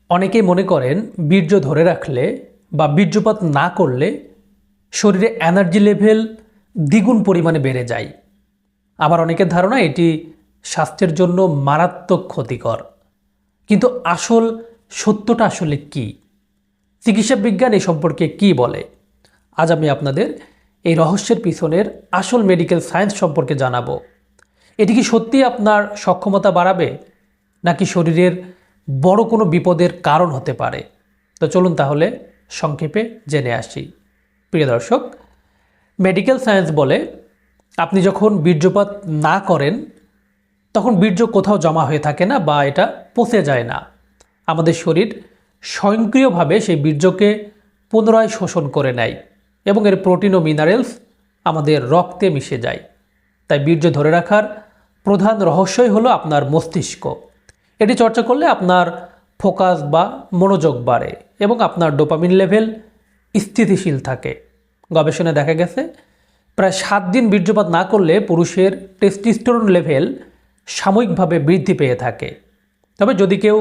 অনেকেই মনে করেন বীর্য ধরে রাখলে বা বীর্যপাত না করলে শরীরে এনার্জি লেভেল দ্বিগুণ পরিমাণে বেড়ে যায়। আবার অনেকের ধারণা এটি স্বাস্থ্যের জন্য মারাত্মক ক্ষতিকর। কিন্তু আসল সত্যটা আসলে কি? চিকিৎসা বিজ্ঞান এ সম্পর্কে কি বলে? আজ আমি আপনাদের এই রহস্যের পিছনের আসল মেডিকেল সায়েন্স সম্পর্কে জানাবো। এটি কি সত্যি আপনার সক্ষমতা বাড়াবে, নাকি শরীরের বড় কোনো বিপদের কারণ হতে পারে? তো চলুন তাহলে সংক্ষেপে জেনে আসি। প্রিয় দর্শক, মেডিকেল সায়েন্স বলে আপনি যখন বীর্যপাত না করেন তখন বীর্য কোথাও জমা হয়ে থাকে না বা এটা পচে যায় না। আমাদের শরীর স্বয়ংক্রিয়ভাবে সেই বীর্যকে পুনরায় শোষণ করে নেয় এবং এর প্রোটিন ও মিনারেলস আমাদের রক্তে মিশে যায়। তাই বীর্য ধরে রাখার প্রধান রহস্যই হলো আপনার মস্তিষ্ক। এটি চর্চা করলে আপনার ফোকাস বা মনোযোগ বাড়ে এবং আপনার ডোপামিন লেভেল স্থিতিশীল থাকে। গবেষণায় দেখা গেছে প্রায় 7 দিন বীর্যপাত না করলে পুরুষের টেস্টোস্টেরন লেভেল সাময়িকভাবে বৃদ্ধি পেয়ে থাকে। তবে যদি কেউ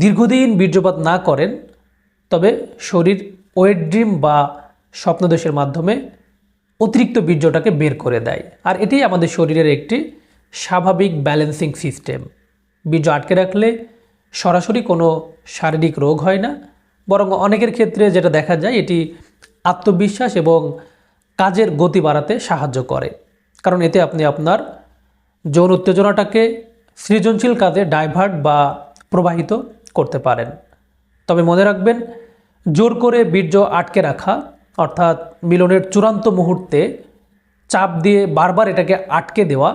দীর্ঘদিন বীর্যপাত না করেন তবে শরীর ওয়েট ড্রিম বা স্বপ্নদোষের মাধ্যমে অতিরিক্ত বীর্যটাকে বের করে দেয়। আর এটি আমাদের শরীরের একটি স্বাভাবিক ব্যালেন্সিং সিস্টেম। বীর্য আটকে রাখলে সরাসরি কোনো শারীরিক রোগ হয় না, বরং অনেকের ক্ষেত্রে যেটা দেখা যায় এটি আত্মবিশ্বাস এবং কাজের গতি বাড়াতে সাহায্য করে। কারণ এতে আপনি আপনার যৌন উত্তেজনাটাকে সৃজনশীল কাজে ডাইভার্ট বা প্রবাহিত করতে পারেন। তবে মনে রাখবেন, জোর করে বীর্য আটকে রাখা অর্থাৎ মিলনের চূড়ান্ত মুহূর্তে চাপ দিয়ে বারবার এটাকে আটকে দেওয়া,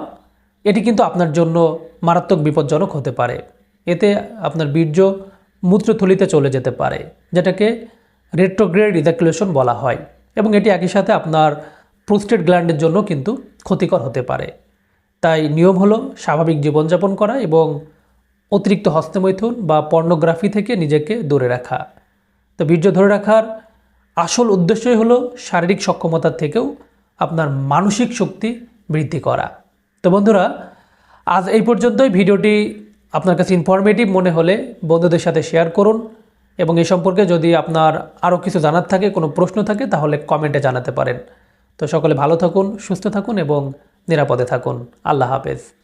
এটি কিন্তু আপনার জন্য মারাত্মক বিপজ্জনক হতে পারে। এতে আপনার বীর্য মূত্রথলিতে চলে যেতে পারে, যেটাকে রেট্রোগ্রেড ইজাকুলেশন বলা হয়, এবং এটি একই সাথে আপনার প্রোস্টেট গ্ল্যান্ডের জন্য কিন্তু ক্ষতিকর হতে পারে। তাই নিয়ম হলো স্বাভাবিক জীবনযাপন করা এবং অতিরিক্ত হস্তমৈথুন বা পর্নোগ্রাফি থেকে নিজেকে দূরে রাখা। তো বীর্য ধরে রাখার আসল উদ্দেশ্যই হলো শারীরিক সক্ষমতার থেকেও আপনার মানসিক শক্তি বৃদ্ধি করা। তো বন্ধুরা, আজ এই পর্যন্তই। ভিডিওটি আপনার কাছে ইনফরমেটিভ মনে হলে বন্ধুদের সাথে শেয়ার করুন, এবং এই সম্পর্কে যদি আপনার আরও কিছু জানার থাকে, কোনো প্রশ্ন থাকে, তাহলে কমেন্টে জানাতে পারেন। তো সকলে ভালো থাকুন, সুস্থ থাকুন এবং নিরাপদে থাকুন। আল্লাহ হাফেজ।